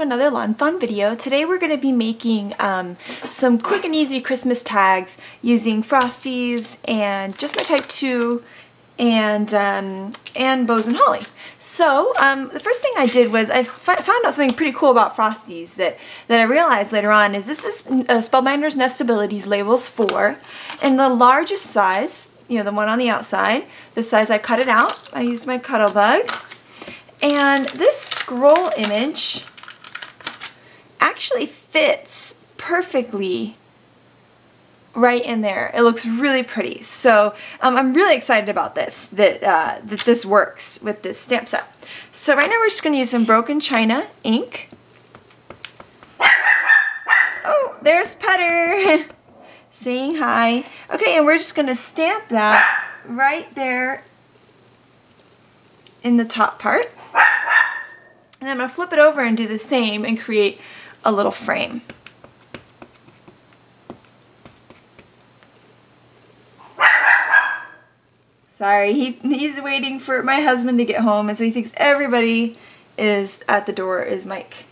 another Lawn Fawn video. Today we're going to be making some quick and easy Christmas tags using Frosties and Just My Type 2 and bows and holly. So the first thing I did was I found out something pretty cool about Frosties that I realized later on is this is Spellbinder's Nestabilities Labels 4, and the largest size, you know, the one on the outside, the size I cut it out. I used my Cuddle Bug. And this scroll image actually fits perfectly right in there. It looks really pretty. So I'm really excited about this, that this works with this stamp set. So right now we're just going to use some Broken China ink. Oh, there's Putter saying hi. Okay, and we're just going to stamp that right there in the top part. And I'm going to flip it over and do the same and create a little frame. Sorry, he's waiting for my husband to get home, and so he thinks everybody is at the door is Mike.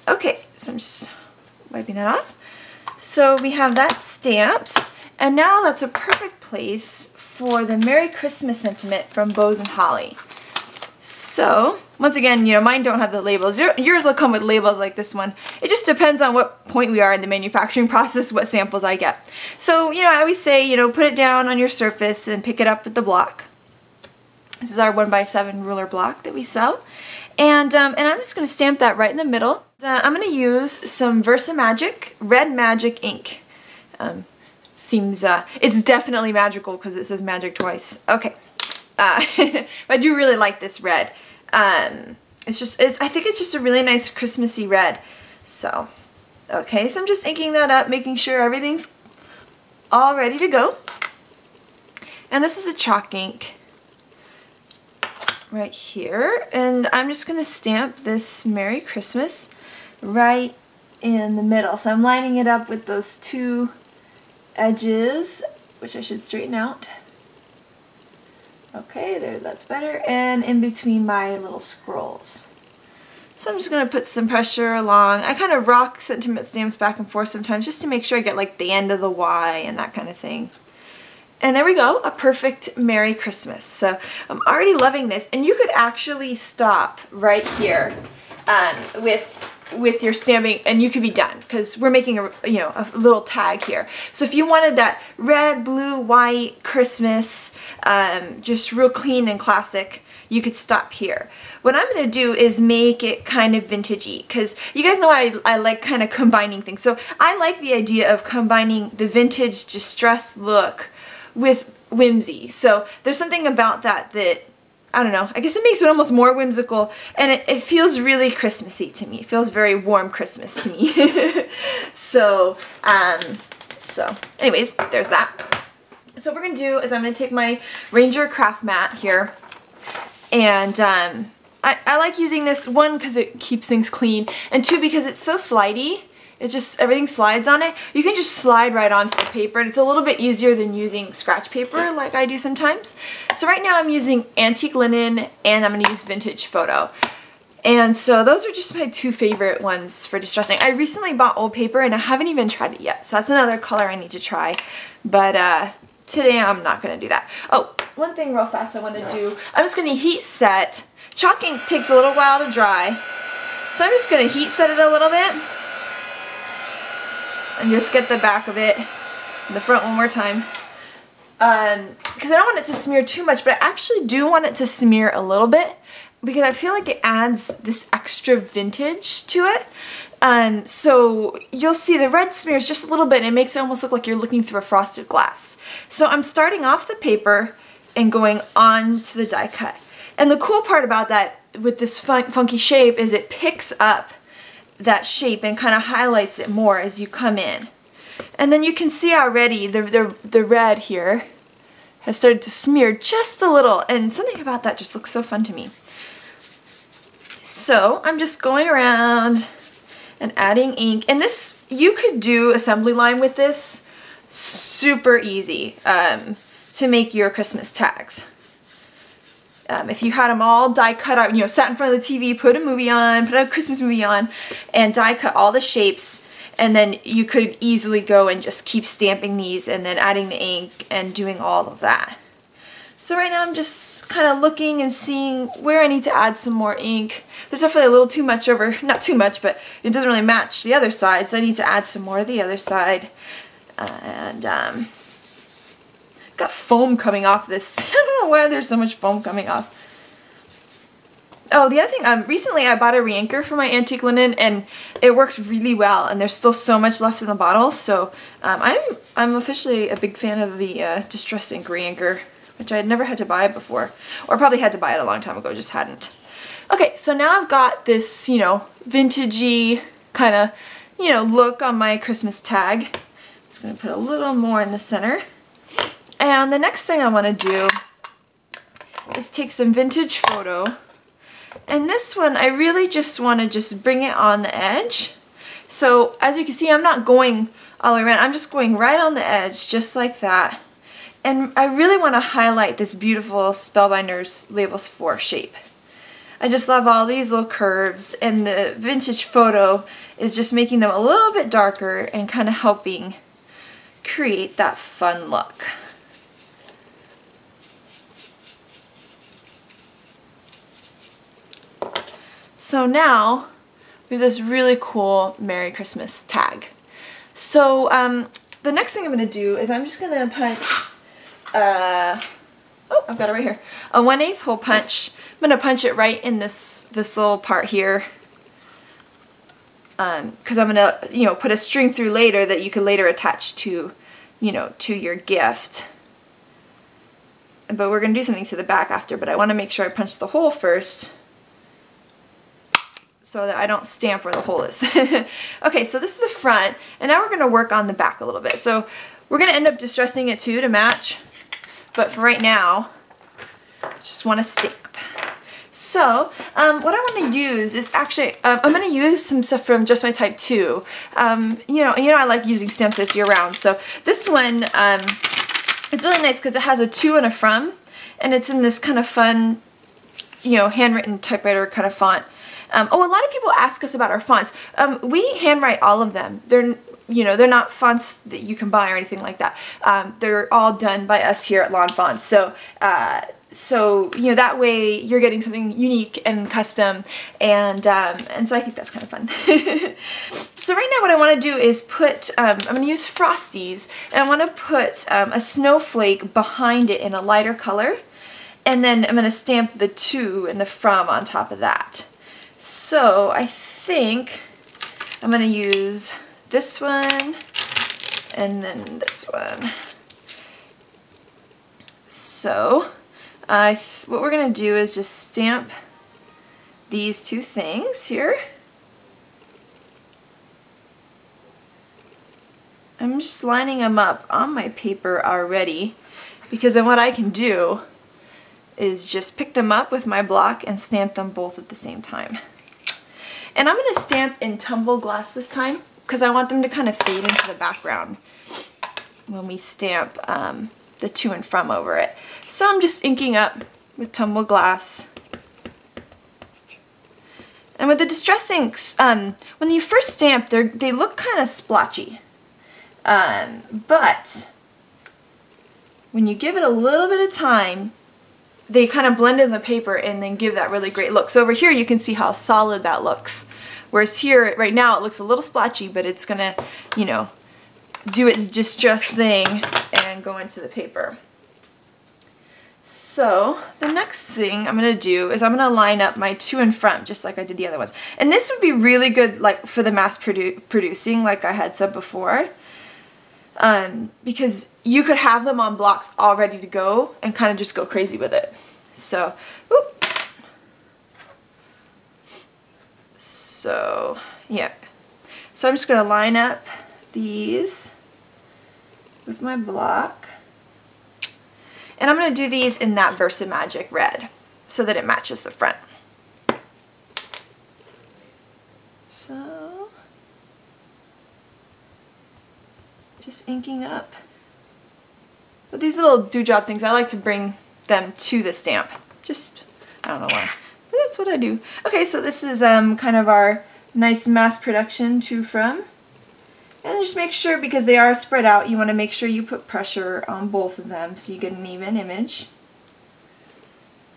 Okay, so I'm just wiping that off. So we have that stamped, and now that's a perfect place for the Merry Christmas sentiment from Bows and Holly. So, once again, you know, mine don't have the labels. Yours will come with labels like this one. It just depends on what point we are in the manufacturing process, what samples I get. So, you know, I always say, you know, put it down on your surface and pick it up with the block. This is our 1x7 ruler block that we sell. And I'm just going to stamp that right in the middle. I'm going to use some Versamagic Red Magic ink. It's definitely magical because it says magic twice. Okay. I do really like this red. I think it's just a really nice Christmassy red. So, okay, so I'm just inking that up, making sure everything's all ready to go. And this is the chalk ink right here. And I'm just going to stamp this Merry Christmas right in the middle. So I'm lining it up with those two edges, which I should straighten out. Okay, there, that's better, and in between my little scrolls. So I'm just going to put some pressure along. I kind of rock sentiment stamps back and forth sometimes just to make sure I get like the end of the Y and that kind of thing. And there we go, a perfect Merry Christmas. So I'm already loving this, and you could actually stop right here with your stamping, and you could be done because we're making a little tag here. So if you wanted that red, blue, white Christmas, just real clean and classic, you could stop here. What I'm going to do is make it kind of vintagey, because you guys know I like kind of combining things. So I like the idea of combining the vintage distressed look with whimsy. So there's something about that I don't know, I guess it makes it almost more whimsical, and it feels really Christmassy to me. It feels very warm Christmas to me. So anyways, there's that. So what we're going to do is I'm going to take my Ranger craft mat here, and I like using this, one, because it keeps things clean, and two, because it's so slidey. It's just, everything slides on it. You can just slide right onto the paper, and it's a little bit easier than using scratch paper like I do sometimes. So right now I'm using antique linen, and I'm going to use vintage photo. And so those are just my two favorite ones for distressing. I recently bought old paper, and I haven't even tried it yet. So that's another color I need to try. But today I'm not going to do that. Oh, one thing real fast I want to do. I'm just going to heat set. Chalk ink takes a little while to dry. So I'm just going to heat set it a little bit. And just get the back of it, the front one more time. Because I don't want it to smear too much, but I actually do want it to smear a little bit, because I feel like it adds this extra vintage to it. So you'll see the red smears just a little bit, and it makes it almost look like you're looking through a frosted glass. So I'm starting off the paper and going on to the die cut. And the cool part about that with this funky shape is it picks up that shape and kind of highlights it more as you come in. And then you can see already the red here has started to smear just a little, and something about that just looks so fun to me. So I'm just going around and adding ink, and this, you could do assembly line with this super easy to make your Christmas tags. if you had them all die cut out, you know, sat in front of the TV, put a movie on, put a Christmas movie on, and die cut all the shapes, and then you could easily go and just keep stamping these and then adding the ink and doing all of that. So right now I'm just kind of looking and seeing where I need to add some more ink. There's definitely a little too much over, not too much, but it doesn't really match the other side, so I need to add some more to the other side. And got foam coming off this. I don't know why there's so much foam coming off. Oh, the other thing, recently I bought a re-inker for my antique linen, and it worked really well, and there's still so much left in the bottle, so I'm officially a big fan of the Distress Ink re-inker, which I had never had to buy before, or probably had to buy it a long time ago, just hadn't. Okay, so now I've got this, you know, vintagey kind of, you know, look on my Christmas tag. I'm just going to put a little more in the center. And the next thing I want to do is take some vintage photo. And this one, I really just want to just bring it on the edge. So as you can see, I'm not going all the way around. I'm just going right on the edge, just like that. And I really want to highlight this beautiful Spellbinders Labels 4 shape. I just love all these little curves, and the vintage photo is just making them a little bit darker and kind of helping create that fun look. So now we have this really cool Merry Christmas tag. So the next thing I'm going to do is I'm just going to punch, oh, I've got it right here, a 1/8 hole punch. I'm going to punch it right in this little part here, because I'm going to, you know, put a string through later that you can later attach to, you know, to your gift. But we're going to do something to the back after, but I want to make sure I punch the hole first, so that I don't stamp where the hole is. Okay, so this is the front, and now we're going to work on the back a little bit. So we're going to end up distressing it too to match, but for right now, I just want to stamp. So what I want to use is actually, I'm going to use some stuff from Just My Type 2. You know I like using stamps this year round, so this one is really nice because it has a to and a from, and it's in this kind of fun, you know, handwritten typewriter kind of font. Oh, a lot of people ask us about our fonts. We handwrite all of them. They're, you know, they're not fonts that you can buy or anything like that. They're all done by us here at Lawn Fawn. So, you know, that way you're getting something unique and custom, and so I think that's kind of fun. So right now what I want to do is put, I'm going to use Frosties, and I want to put a snowflake behind it in a lighter color, and then I'm going to stamp the to and the from on top of that. So I think I'm going to use this one and then this one. So what we're going to do is just stamp these two things here. I'm just lining them up on my paper already, because then what I can do is just pick them up with my block and stamp them both at the same time. And I'm going to stamp in tumble glass this time, because I want them to kind of fade into the background when we stamp the to and from over it. So I'm just inking up with tumble glass. And with the Distress Inks, when you first stamp, they look kind of splotchy. But when you give it a little bit of time, they kind of blend in the paper and then give that really great look. So over here you can see how solid that looks. Whereas here, right now, it looks a little splotchy, but it's gonna, you know, do its just thing and go into the paper. So the next thing I'm gonna do is I'm gonna line up my to and from, just like I did the other ones. And this would be really good, like, for the mass producing, like I had said before. Because you could have them on blocks all ready to go and kind of just go crazy with it. So, yeah. So I'm just going to line up these with my block. And I'm going to do these in that Versamagic red so that it matches the front. So, just inking up. But these little dewdrop things, I like to bring them to the stamp Just, I don't know why. But that's what I do. Okay, so this is kind of our nice mass production to from. And just make sure, because they are spread out, you want to make sure you put pressure on both of them so you get an even image.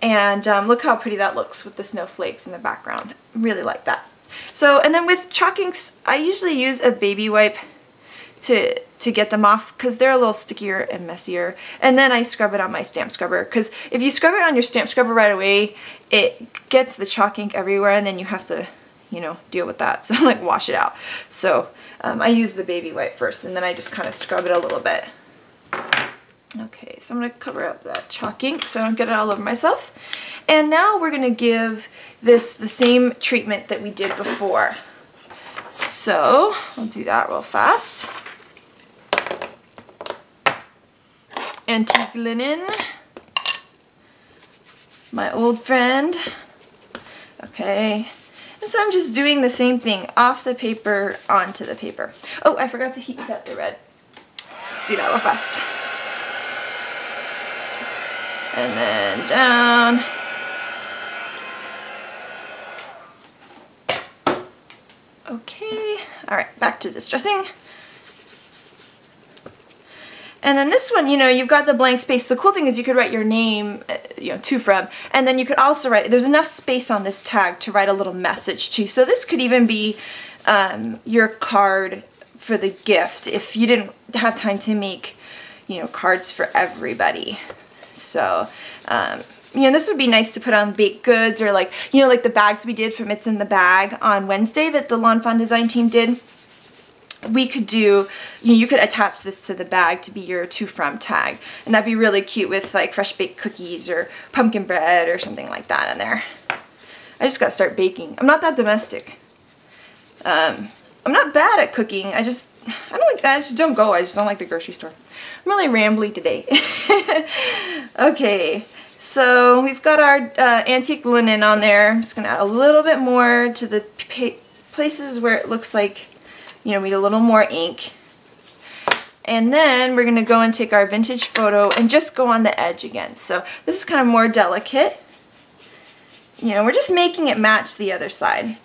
And look how pretty that looks with the snowflakes in the background. Really like that. So, and then with chalk inks, I usually use a baby wipe to get them off because they're a little stickier and messier. And then I scrub it on my stamp scrubber, because if you scrub it on your stamp scrubber right away, it gets the chalk ink everywhere, and then you have to, you know, deal with that. So like wash it out. So I use the baby wipe first, and then I just kind of scrub it a little bit. Okay, so I'm going to cover up that chalk ink so I don't get it all over myself. And now we're going to give this the same treatment that we did before. So I'll do that real fast. Antique linen, my old friend. Okay, and so I'm just doing the same thing, off the paper onto the paper. Oh, I forgot to heat set the red. Let's do that real fast. And then down. Okay, all right, back to distressing. And then this one, you know, you've got the blank space. The cool thing is you could write your name, you know, to from, and then you could also write, there's enough space on this tag to write a little message to. So this could even be your card for the gift if you didn't have time to make, you know, cards for everybody. So, you know, this would be nice to put on baked goods, or like, you know, like the bags we did from It's in the Bag on Wednesday that the Lawn Fawn design team did. We could do, you could attach this to the bag to be your to from tag, and that'd be really cute with like fresh baked cookies or pumpkin bread or something like that in there. I just gotta start baking. I'm not that domestic. I'm not bad at cooking. I don't like that. I just don't go. I just don't like the grocery store. I'm really rambly today. Okay, so we've got our antique linen on there. I'm just gonna add a little bit more to the places where it looks like, you know, we need a little more ink. And then we're gonna go and take our vintage photo and just go on the edge again. So this is kind of more delicate. You know, we're just making it match the other side.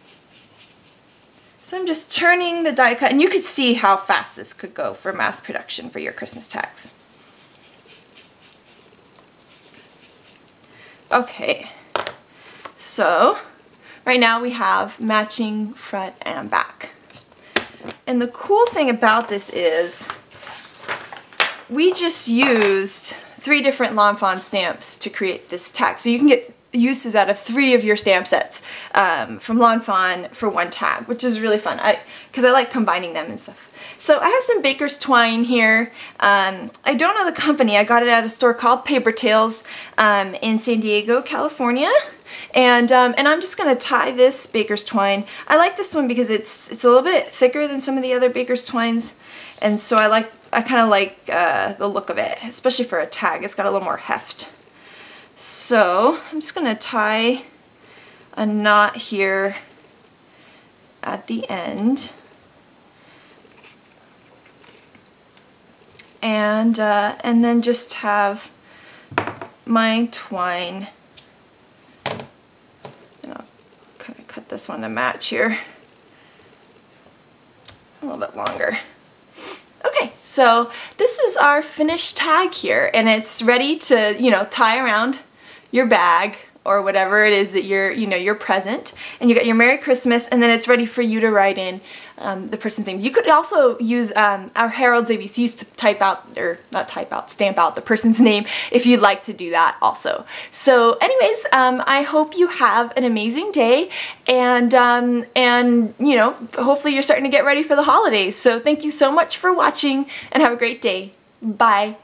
So I'm just turning the die cut, and you could see how fast this could go for mass production for your Christmas tags. Okay, so right now we have matching front and back. And the cool thing about this is we just used 3 different Lawn Fawn stamps to create this tag. So you can get uses out of 3 of your stamp sets from Lawn Fawn for 1 tag, which is really fun because I like combining them and stuff. So I have some baker's twine here. I don't know the company. I got it at a store called Paper Tales in San Diego, California. And I'm just going to tie this baker's twine. I like this one because it's a little bit thicker than some of the other baker's twines, and so I kind of like the look of it, especially for a tag. It's got a little more heft. So I'm just going to tie a knot here at the end, and then just have my twine. Kind of cut this one to match here a little bit longer. Okay, so this is our finished tag here, and it's ready to, you know, tie around your bag or whatever it is that your present, and you got your Merry Christmas, and then it's ready for you to write in the person's name. You could also use our Harold's ABCs to type out, or not type out, stamp out the person's name if you'd like to do that also. So anyways, I hope you have an amazing day, and you know, hopefully you're starting to get ready for the holidays. So thank you so much for watching, and have a great day. Bye.